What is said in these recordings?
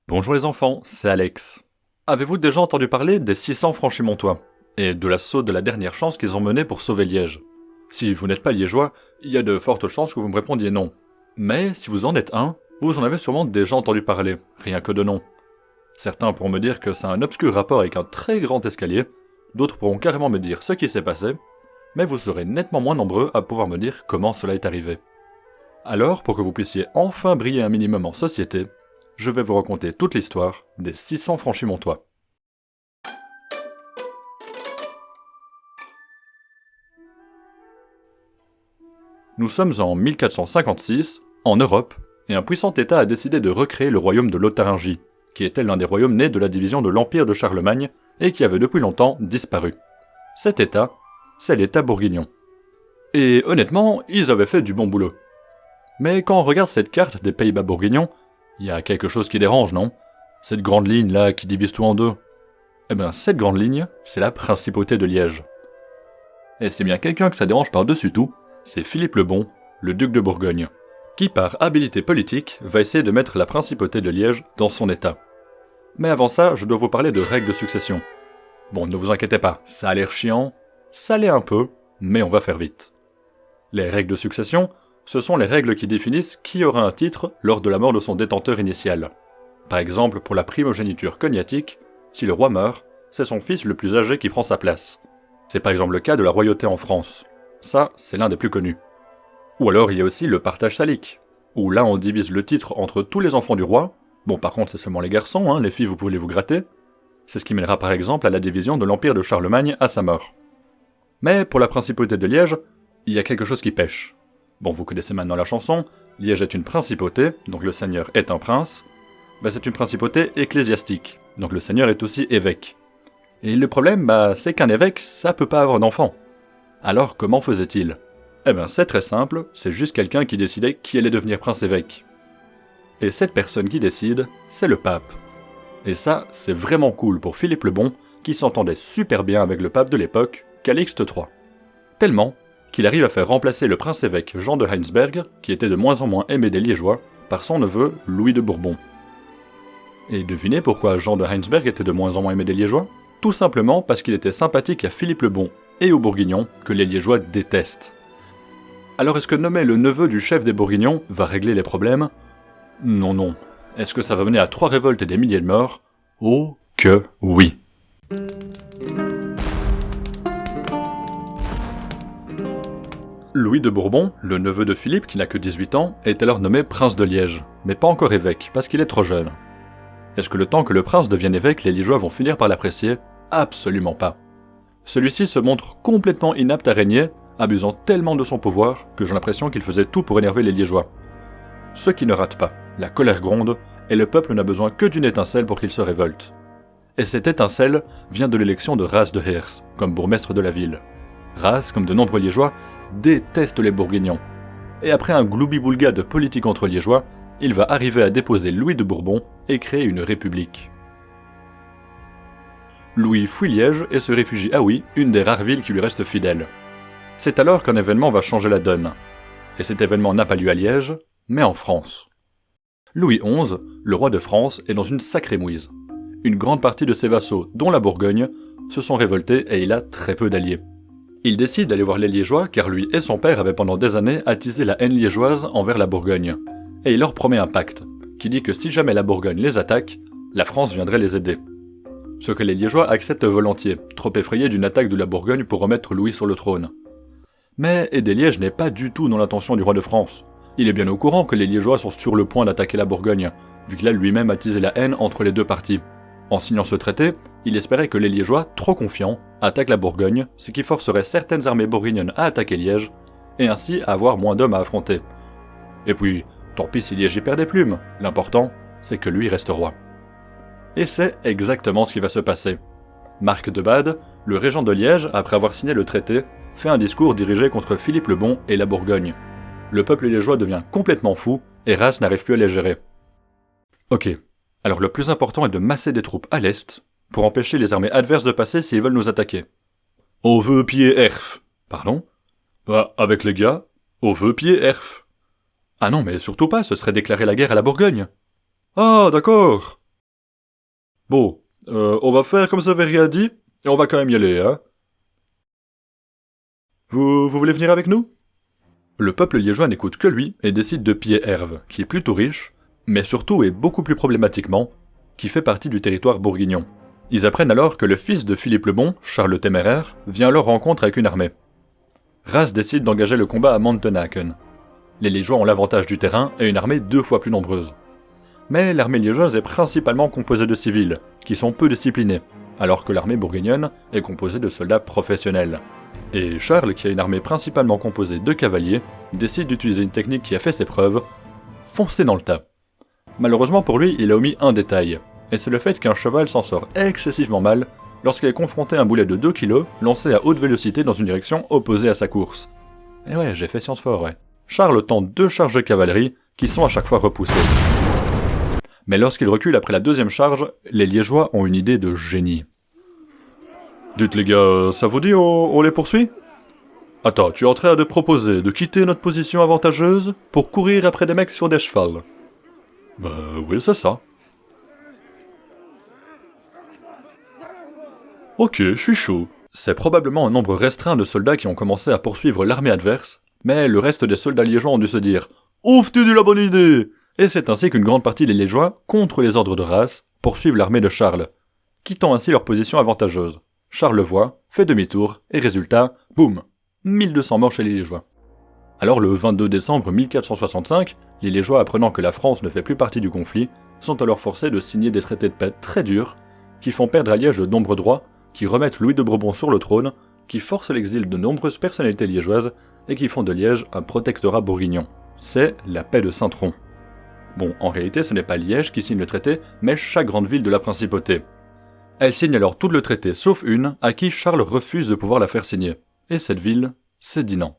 Bonjour les enfants, c'est Alex. Avez-vous déjà entendu parler des 600 franchimontois et de l'assaut de la dernière chance qu'ils ont mené pour sauver Liège? Si vous n'êtes pas liégeois, il y a de fortes chances que vous me répondiez non. Mais si vous en êtes un, vous en avez sûrement déjà entendu parler, rien que de nom. Certains pourront me dire que c'est un obscur rapport avec un très grand escalier, d'autres pourront carrément me dire ce qui s'est passé, mais vous serez nettement moins nombreux à pouvoir me dire comment cela est arrivé. Alors, pour que vous puissiez enfin briller un minimum en société, je vais vous raconter toute l'histoire des 600 franchimontois. Nous sommes en 1456, en Europe, et un puissant État a décidé de recréer le royaume de Lotharingie, qui était l'un des royaumes nés de la division de l'Empire de Charlemagne et qui avait depuis longtemps disparu. Cet État, c'est l'État bourguignon. Et honnêtement, ils avaient fait du bon boulot. Mais quand on regarde cette carte des Pays-Bas bourguignons, il y a quelque chose qui dérange, non? Cette grande ligne là qui divise tout en deux. Eh bien, cette grande ligne, c'est la principauté de Liège. Et c'est bien quelqu'un que ça dérange par-dessus tout, c'est Philippe le Bon, le duc de Bourgogne, qui par habileté politique va essayer de mettre la principauté de Liège dans son état. Mais avant ça, je dois vous parler de règles de succession. Bon, ne vous inquiétez pas, ça a l'air chiant, ça l'est un peu, mais on va faire vite. Les règles de succession, ce sont les règles qui définissent qui aura un titre lors de la mort de son détenteur initial. Par exemple, pour la primogéniture cognatique, si le roi meurt, c'est son fils le plus âgé qui prend sa place. C'est par exemple le cas de la royauté en France. Ça, c'est l'un des plus connus. Ou alors il y a aussi le partage salique, où là on divise le titre entre tous les enfants du roi. Bon, par contre c'est seulement les garçons, hein, les filles vous pouvez vous gratter. C'est ce qui mènera par exemple à la division de l'Empire de Charlemagne à sa mort. Mais pour la principauté de Liège, il y a quelque chose qui pêche. Bon, vous connaissez maintenant la chanson, Liège est une principauté, donc le seigneur est un prince. Ben, c'est une principauté ecclésiastique, donc le seigneur est aussi évêque. Et le problème, c'est qu'un évêque, ça peut pas avoir d'enfant. Alors comment faisait-il? Eh ben c'est très simple, c'est juste quelqu'un qui décidait qui allait devenir prince-évêque. Et cette personne qui décide, c'est le pape. Et ça, c'est vraiment cool pour Philippe le Bon, qui s'entendait super bien avec le pape de l'époque, Calixte III. Tellement qu'il arrive à faire remplacer le prince-évêque Jean de Heinsberg, qui était de moins en moins aimé des Liégeois, par son neveu Louis de Bourbon. Et devinez pourquoi Jean de Heinsberg était de moins en moins aimé des Liégeois? Tout simplement parce qu'il était sympathique à Philippe le Bon et aux Bourguignons, que les Liégeois détestent. Alors est-ce que nommer le neveu du chef des Bourguignons va régler les problèmes? Non, non. Est-ce que ça va mener à 3 révoltes et des milliers de morts? Oh que oui. Louis de Bourbon, le neveu de Philippe qui n'a que 18 ans, est alors nommé prince de Liège, mais pas encore évêque, parce qu'il est trop jeune. Est-ce que le temps que le prince devienne évêque, les Liégeois vont finir par l'apprécier? Absolument pas. Celui-ci se montre complètement inapte à régner, abusant tellement de son pouvoir que j'ai l'impression qu'il faisait tout pour énerver les Liégeois. Ce qui ne rate pas, la colère gronde, et le peuple n'a besoin que d'une étincelle pour qu'il se révolte. Et cette étincelle vient de l'élection de Ras de Heers, comme bourgmestre de la ville. Ras, comme de nombreux Liégeois, déteste les Bourguignons. Et après un gloubi-boulga de politique entre Liégeois, il va arriver à déposer Louis de Bourbon et créer une république. Louis fuit Liège et se réfugie à Huy, une des rares villes qui lui reste fidèle. C'est alors qu'un événement va changer la donne. Et cet événement n'a pas lieu à Liège, mais en France. Louis XI, le roi de France, est dans une sacrée mouise. Une grande partie de ses vassaux, dont la Bourgogne, se sont révoltés et il a très peu d'alliés. Il décide d'aller voir les Liégeois car lui et son père avaient pendant des années attisé la haine liégeoise envers la Bourgogne. Et il leur promet un pacte, qui dit que si jamais la Bourgogne les attaque, la France viendrait les aider. Ce que les Liégeois acceptent volontiers, trop effrayés d'une attaque de la Bourgogne pour remettre Louis sur le trône. Mais aider Liège n'est pas du tout dans l'intention du roi de France. Il est bien au courant que les Liégeois sont sur le point d'attaquer la Bourgogne, vu qu'il a lui-même attisé la haine entre les deux parties. En signant ce traité, il espérait que les Liégeois, trop confiants, attaquent la Bourgogne, ce qui forcerait certaines armées bourguignonnes à attaquer Liège, et ainsi à avoir moins d'hommes à affronter. Et puis, tant pis si Liège y perd des plumes, l'important, c'est que lui reste roi. Et c'est exactement ce qui va se passer. Marc de Bade, le régent de Liège, après avoir signé le traité, fait un discours dirigé contre Philippe le Bon et la Bourgogne. Le peuple liégeois devient complètement fou, et Ras n'arrive plus à les gérer. Ok, alors le plus important est de masser des troupes à l'est, pour empêcher les armées adverses de passer s'ils veulent nous attaquer. On veut piller Erf. Pardon? Bah, avec les gars, on veut piller Erf. Ah non, mais surtout pas, ce serait déclarer la guerre à la Bourgogne. Ah, d'accord. Bon, on va faire comme ça avait rien dit, et on va quand même y aller, hein. Vous voulez venir avec nous? Le peuple liégeois n'écoute que lui et décide de piller Herve, qui est plutôt riche, mais surtout et beaucoup plus problématiquement, qui fait partie du territoire bourguignon. Ils apprennent alors que le fils de Philippe le Bon, Charles le Téméraire, vient à leur rencontre avec une armée. Ras décide d'engager le combat à Mantenaken. Les Liégeois ont l'avantage du terrain et une armée 2 fois plus nombreuse. Mais l'armée liégeoise est principalement composée de civils, qui sont peu disciplinés, alors que l'armée bourguignonne est composée de soldats professionnels. Et Charles, qui a une armée principalement composée de cavaliers, décide d'utiliser une technique qui a fait ses preuves, foncer dans le tas. Malheureusement pour lui, il a omis un détail, et c'est le fait qu'un cheval s'en sort excessivement mal lorsqu'il est confronté à un boulet de 2 kg lancé à haute vélocité dans une direction opposée à sa course. Et ouais, j'ai fait science fort, ouais. Charles tente 2 charges de cavalerie, qui sont à chaque fois repoussées. Mais lorsqu'il recule après la 2e charge, les Liégeois ont une idée de génie. Dites les gars, ça vous dit on les poursuit? Attends, tu es en train de proposer de quitter notre position avantageuse pour courir après des mecs sur des chevals? Bah oui, c'est ça. Ok, je suis chaud. C'est probablement un nombre restreint de soldats qui ont commencé à poursuivre l'armée adverse, mais le reste des soldats liégeois ont dû se dire « Ouf, tu dis la bonne idée !» Et c'est ainsi qu'une grande partie des Liégeois, contre les ordres de Ras, poursuivent l'armée de Charles, quittant ainsi leur position avantageuse. Charles le voit, fait demi-tour, et résultat, boum, 1200 morts chez les Liégeois. Alors le 22 décembre 1465, les Liégeois apprenant que la France ne fait plus partie du conflit, sont alors forcés de signer des traités de paix très durs, qui font perdre à Liège de nombreux droits, qui remettent Louis de Bourbon sur le trône, qui forcent l'exil de nombreuses personnalités liégeoises, et qui font de Liège un protectorat bourguignon. C'est la paix de Saint-Tron. Bon, en réalité ce n'est pas Liège qui signe le traité, mais chaque grande ville de la principauté. Elle signe alors tout le traité sauf une, à qui Charles refuse de pouvoir la faire signer. Et cette ville, c'est Dinan.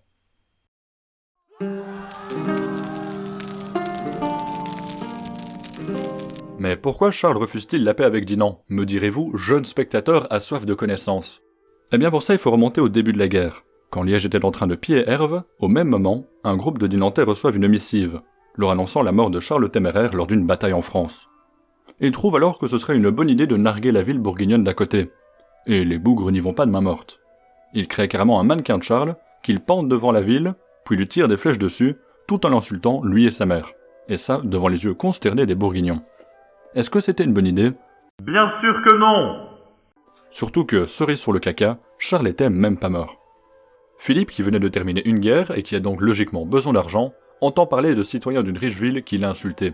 Mais pourquoi Charles refuse-t-il la paix avec Dinan, me direz-vous, jeune spectateur à soif de connaissances? Eh bien pour ça il faut remonter au début de la guerre. Quand Liège était en train de piller Herve, au même moment, un groupe de Dinantais reçoivent une missive, leur annonçant la mort de Charles le Téméraire lors d'une bataille en France. Ils trouvent alors que ce serait une bonne idée de narguer la ville bourguignonne d'à côté. Et les bougres n'y vont pas de main morte. Ils créent carrément un mannequin de Charles, qu'ils pendent devant la ville, puis lui tirent des flèches dessus, tout en l'insultant lui et sa mère. Et ça, devant les yeux consternés des bourguignons. Est-ce que c'était une bonne idée? Bien sûr que non! Surtout que, cerise sur le caca, Charles était même pas mort. Philippe, qui venait de terminer une guerre et qui a donc logiquement besoin d'argent, entend parler de citoyens d'une riche ville qui l'a insulté.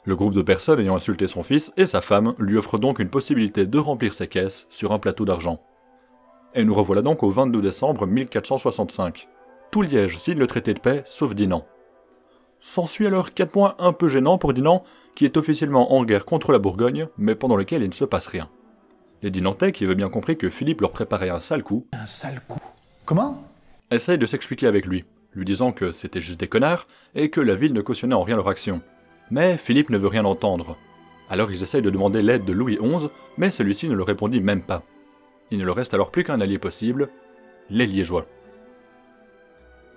Le groupe de personnes ayant insulté son fils et sa femme lui offre donc une possibilité de remplir ses caisses sur un plateau d'argent. Et nous revoilà donc au 22 décembre 1465. Tout Liège signe le traité de paix, sauf Dinan. S'ensuit alors 4 mois un peu gênants pour Dinan, qui est officiellement en guerre contre la Bourgogne, mais pendant lequel il ne se passe rien. Les Dinantais, qui avaient bien compris que Philippe leur préparait un sale coup, Comment? essayent de s'expliquer avec lui disant que c'était juste des connards, et que la ville ne cautionnait en rien leur action. Mais Philippe ne veut rien entendre. Alors ils essayent de demander l'aide de Louis XI, mais celui-ci ne le répondit même pas. Il ne leur reste alors plus qu'un allié possible, les Liégeois.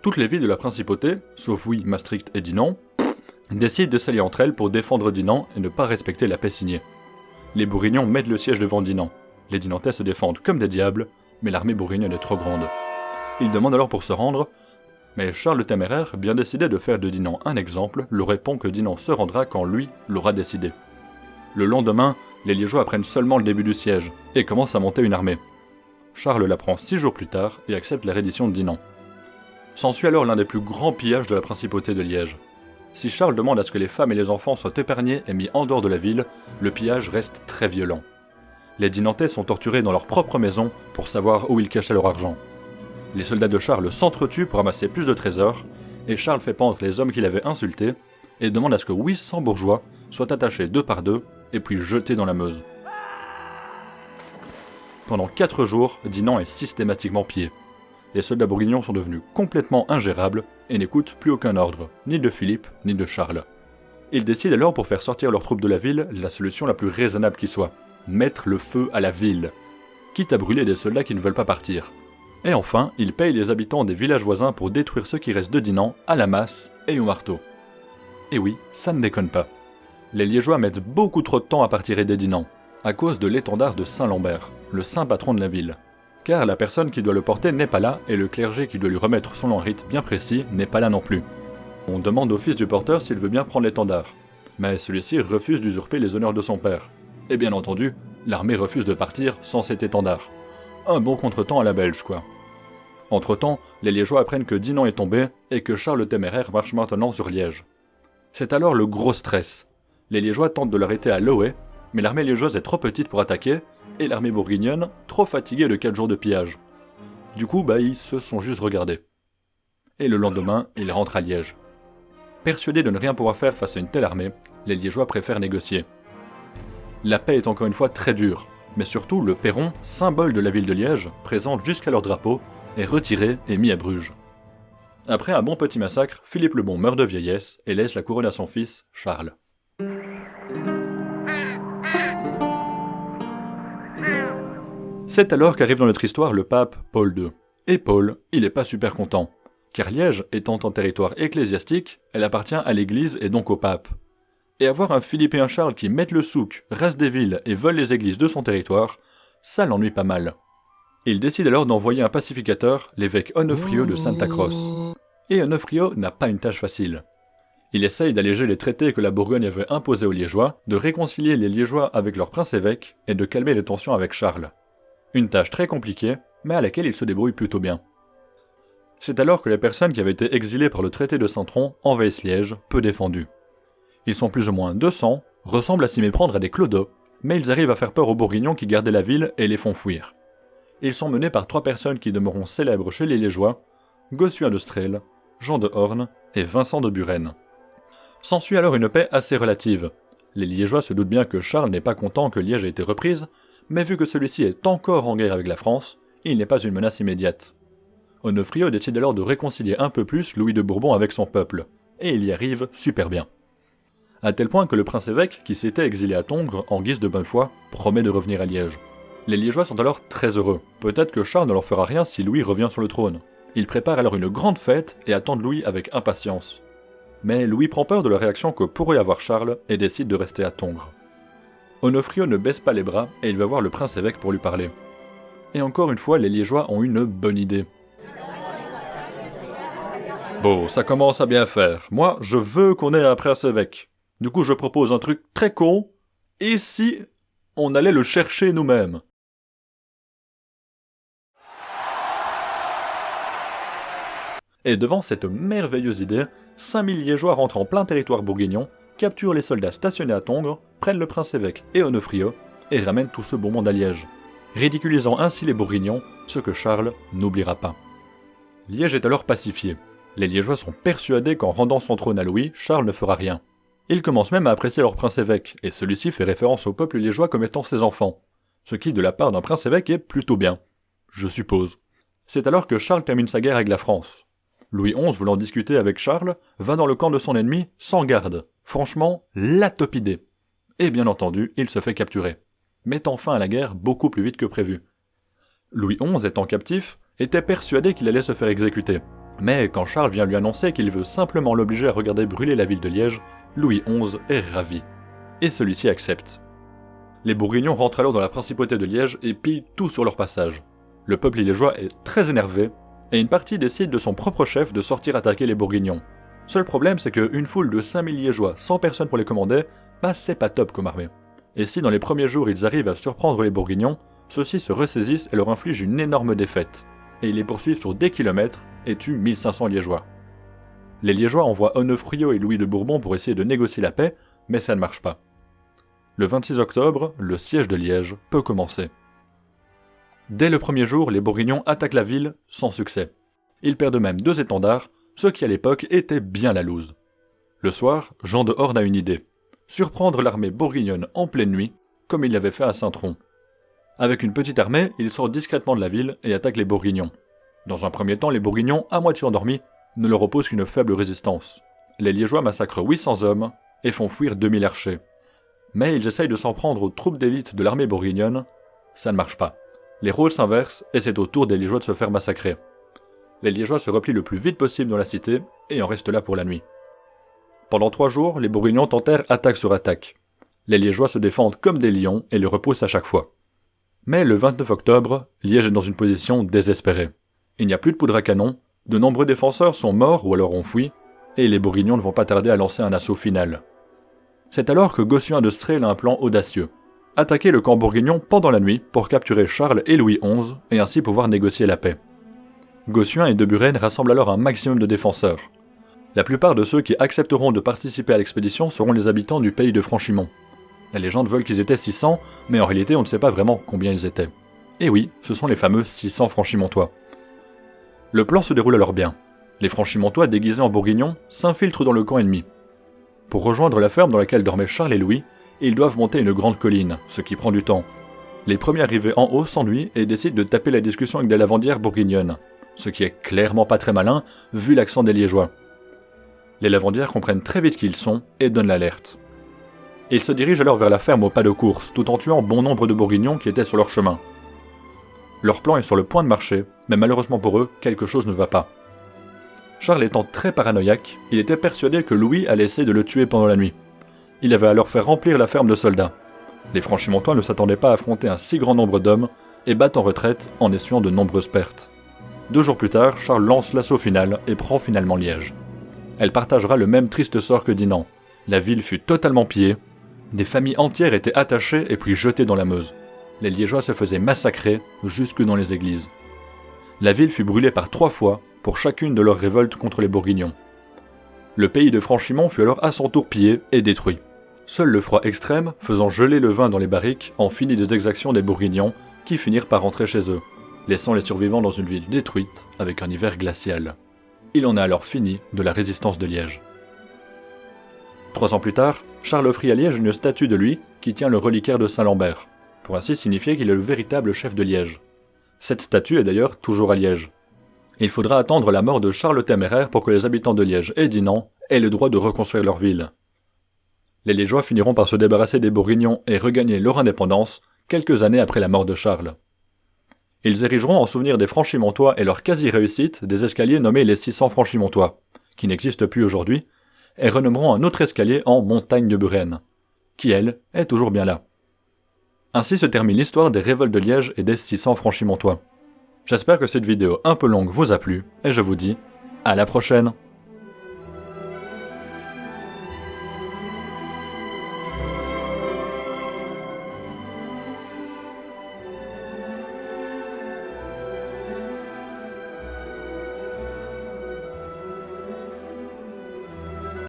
Toutes les villes de la principauté, sauf oui, Maastricht et Dinan, décident de s'allier entre elles pour défendre Dinan et ne pas respecter la paix signée. Les Bourguignons mettent le siège devant Dinan. Les Dinantais se défendent comme des diables, mais l'armée bourguignonne est trop grande. Ils demandent alors pour se rendre, mais Charles le Téméraire, bien décidé de faire de Dinan un exemple, leur répond que Dinan se rendra quand lui l'aura décidé. Le lendemain, les Liégeois apprennent seulement le début du siège, et commencent à monter une armée. Charles l'apprend 6 jours plus tard et accepte la reddition de Dinan. S'ensuit alors l'un des plus grands pillages de la principauté de Liège. Si Charles demande à ce que les femmes et les enfants soient épargnés et mis en dehors de la ville, le pillage reste très violent. Les Dinantais sont torturés dans leur propre maison pour savoir où ils cachaient leur argent. Les soldats de Charles s'entretuent pour amasser plus de trésors, et Charles fait pendre les hommes qu'il avait insultés, et demande à ce que 800 bourgeois soient attachés 2 par 2, et puis jetés dans la Meuse. Pendant 4 jours, Dinan est systématiquement pillé. Les soldats bourguignons sont devenus complètement ingérables, et n'écoutent plus aucun ordre, ni de Philippe, ni de Charles. Ils décident alors pour faire sortir leurs troupes de la ville la solution la plus raisonnable qui soit, mettre le feu à la ville, quitte à brûler des soldats qui ne veulent pas partir. Et enfin, ils payent les habitants des villages voisins pour détruire ce qui reste de Dinan à la masse et au marteau. Et oui, ça ne déconne pas. Les Liégeois mettent beaucoup trop de temps à partir aider Dinan. à cause de l'étendard de Saint-Lambert, le saint patron de la ville. Car la personne qui doit le porter n'est pas là, et le clergé qui doit lui remettre son rite bien précis n'est pas là non plus. On demande au fils du porteur s'il veut bien prendre l'étendard, mais celui-ci refuse d'usurper les honneurs de son père. Et bien entendu, l'armée refuse de partir sans cet étendard. Un bon contretemps à la belge, quoi. Entre-temps, les Liégeois apprennent que Dinan est tombé et que Charles le Téméraire marche maintenant sur Liège. C'est alors le gros stress. Les Liégeois tentent de l'arrêter à Loé, mais l'armée liégeoise est trop petite pour attaquer, et l'armée bourguignonne trop fatiguée de 4 jours de pillage. Du coup, ils se sont juste regardés. Et le lendemain, ils rentrent à Liège. Persuadés de ne rien pouvoir faire face à une telle armée, les Liégeois préfèrent négocier. La paix est encore une fois très dure, mais surtout le perron, symbole de la ville de Liège, présent jusqu'à leur drapeau, est retiré et mis à Bruges. Après un bon petit massacre, Philippe le Bon meurt de vieillesse et laisse la couronne à son fils, Charles. C'est alors qu'arrive dans notre histoire le pape Paul II. Et Paul, il est pas super content, car Liège étant en territoire ecclésiastique, elle appartient à l'église et donc au pape. Et avoir un Philippe et un Charles qui mettent le souk, rasent des villes et volent les églises de son territoire, ça l'ennuie pas mal. Il décide alors d'envoyer un pacificateur, l'évêque Onofrio de Santa Croce. Et Onofrio n'a pas une tâche facile. Il essaye d'alléger les traités que la Bourgogne avait imposés aux Liégeois, de réconcilier les Liégeois avec leur prince-évêque et de calmer les tensions avec Charles. Une tâche très compliquée, mais à laquelle il se débrouille plutôt bien. C'est alors que les personnes qui avaient été exilées par le traité de Saint-Tron envahissent Liège, peu défendues. Ils sont plus ou moins 200, ressemblent à s'y méprendre à des clodos, mais ils arrivent à faire peur aux Bourguignons qui gardaient la ville et les font fuir. Ils sont menés par 3 personnes qui demeureront célèbres chez les Liégeois, Gossuin de Strel, Jean de Horn et Vincent de Buren. S'ensuit alors une paix assez relative. Les Liégeois se doutent bien que Charles n'est pas content que Liège ait été reprise, mais vu que celui-ci est encore en guerre avec la France, il n'est pas une menace immédiate. Onofrio décide alors de réconcilier un peu plus Louis de Bourbon avec son peuple, et il y arrive super bien. À tel point que le prince-évêque, qui s'était exilé à Tongres en guise de bonne foi, promet de revenir à Liège. Les Liégeois sont alors très heureux, peut-être que Charles ne leur fera rien si Louis revient sur le trône. Ils préparent alors une grande fête et attendent Louis avec impatience. Mais Louis prend peur de la réaction que pourrait avoir Charles et décide de rester à Tongres. Onofrio ne baisse pas les bras et il va voir le prince-évêque pour lui parler. Et encore une fois, les Liégeois ont une bonne idée. Bon, ça commence à bien faire. Moi, je veux qu'on ait un prince-évêque. Du coup, je propose un truc très con. Et si on allait le chercher nous-mêmes ? Et devant cette merveilleuse idée, 5000 Liégeois rentrent en plein territoire bourguignon, capturent les soldats stationnés à Tongres, prennent le prince-évêque et Onofrio, et ramènent tout ce beau monde à Liège, ridiculisant ainsi les Bourguignons, ce que Charles n'oubliera pas. Liège est alors pacifié. Les Liégeois sont persuadés qu'en rendant son trône à Louis, Charles ne fera rien. Ils commencent même à apprécier leur prince-évêque, et celui-ci fait référence au peuple liégeois comme étant ses enfants, ce qui, de la part d'un prince-évêque, est plutôt bien, je suppose. C'est alors que Charles termine sa guerre avec la France. Louis XI, voulant discuter avec Charles, va dans le camp de son ennemi sans garde. Franchement, la top idée. Et bien entendu, il se fait capturer, mettant fin à la guerre beaucoup plus vite que prévu. Louis XI, étant captif, était persuadé qu'il allait se faire exécuter. Mais quand Charles vient lui annoncer qu'il veut simplement l'obliger à regarder brûler la ville de Liège, Louis XI est ravi. Et celui-ci accepte. Les Bourguignons rentrent alors dans la principauté de Liège et pillent tout sur leur passage. Le peuple liégeois est très énervé, et une partie décide de son propre chef de sortir attaquer les Bourguignons. Seul problème, c'est qu'une foule de 5000 Liégeois sans personne pour les commander, c'est pas top comme armée. Et si dans les premiers jours ils arrivent à surprendre les Bourguignons, ceux-ci se ressaisissent et leur infligent une énorme défaite. Et ils les poursuivent sur des kilomètres et tuent 1500 Liégeois. Les Liégeois envoient Onofrio et Louis de Bourbon pour essayer de négocier la paix, mais ça ne marche pas. Le 26 octobre, le siège de Liège peut commencer. Dès le premier jour, les Bourguignons attaquent la ville sans succès. Ils perdent même 2 étendards, ce qui à l'époque était bien la loose. Le soir, Jean de Horn a une idée. Surprendre l'armée bourguignonne en pleine nuit, comme il l'avait fait à Saint-Tron. Avec une petite armée, il sort discrètement de la ville et attaque les Bourguignons. Dans un premier temps, les Bourguignons, à moitié endormis, ne leur opposent qu'une faible résistance. Les Liégeois massacrent 800 hommes et font fuir 2000 archers. Mais ils essayent de s'en prendre aux troupes d'élite de l'armée bourguignonne. Ça ne marche pas. Les rôles s'inversent et c'est au tour des Liégeois de se faire massacrer. Les Liégeois se replient le plus vite possible dans la cité et en restent là pour la nuit. Pendant 3 jours, les Bourguignons tentèrent attaque sur attaque. Les Liégeois se défendent comme des lions et le repoussent à chaque fois. Mais le 29 octobre, Liège est dans une position désespérée. Il n'y a plus de poudre à canon, de nombreux défenseurs sont morts ou alors ont fui, et les Bourguignons ne vont pas tarder à lancer un assaut final. C'est alors que Gossuin de Strel a un plan audacieux. Attaquer le camp bourguignon pendant la nuit pour capturer Charles et Louis XI et ainsi pouvoir négocier la paix. Gossuin et de Buren rassemblent alors un maximum de défenseurs. La plupart de ceux qui accepteront de participer à l'expédition seront les habitants du pays de Franchimont. Les légendes veulent qu'ils étaient 600, mais en réalité on ne sait pas vraiment combien ils étaient. Et oui, ce sont les fameux 600 Franchimontois. Le plan se déroule alors bien. Les Franchimontois déguisés en bourguignons s'infiltrent dans le camp ennemi. Pour rejoindre la ferme dans laquelle dormaient Charles et Louis, ils doivent monter une grande colline, ce qui prend du temps. Les premiers arrivés en haut s'ennuient et décident de taper la discussion avec des lavandières bourguignonnes, ce qui est clairement pas très malin vu l'accent des Liégeois. Les lavandières comprennent très vite qui ils sont et donnent l'alerte. Ils se dirigent alors vers la ferme au pas de course, tout en tuant bon nombre de bourguignons qui étaient sur leur chemin. Leur plan est sur le point de marcher, mais malheureusement pour eux, quelque chose ne va pas. Charles étant très paranoïaque, il était persuadé que Louis allait essayer de le tuer pendant la nuit. Il avait alors fait remplir la ferme de soldats. Les Franchimontois ne s'attendaient pas à affronter un si grand nombre d'hommes et battent en retraite en essuyant de nombreuses pertes. 2 jours plus tard, Charles lance l'assaut final et prend finalement Liège. Elle partagera le même triste sort que Dinan. La ville fut totalement pillée, des familles entières étaient attachées et puis jetées dans la Meuse. Les Liégeois se faisaient massacrer jusque dans les églises. La ville fut brûlée par 3 fois pour chacune de leurs révoltes contre les Bourguignons. Le pays de Franchimont fut alors à son tour pillé et détruit. Seul le froid extrême, faisant geler le vin dans les barriques, en finit des exactions des Bourguignons, qui finirent par rentrer chez eux, laissant les survivants dans une ville détruite avec un hiver glacial. Il en a alors fini de la résistance de Liège. 3 ans plus tard, Charles offrit à Liège une statue de lui qui tient le reliquaire de Saint-Lambert, pour ainsi signifier qu'il est le véritable chef de Liège. Cette statue est d'ailleurs toujours à Liège. Il faudra attendre la mort de Charles le Téméraire pour que les habitants de Liège et Dinan aient le droit de reconstruire leur ville. Les Liégeois finiront par se débarrasser des Bourguignons et regagner leur indépendance quelques années après la mort de Charles. Ils érigeront en souvenir des Franchimontois et leur quasi-réussite des escaliers nommés les 600 Franchimontois, qui n'existent plus aujourd'hui, et renommeront un autre escalier en Montagne de Buren, qui elle est toujours bien là. Ainsi se termine l'histoire des révoltes de Liège et des 600 Franchimontois. J'espère que cette vidéo un peu longue vous a plu, et je vous dis à la prochaine.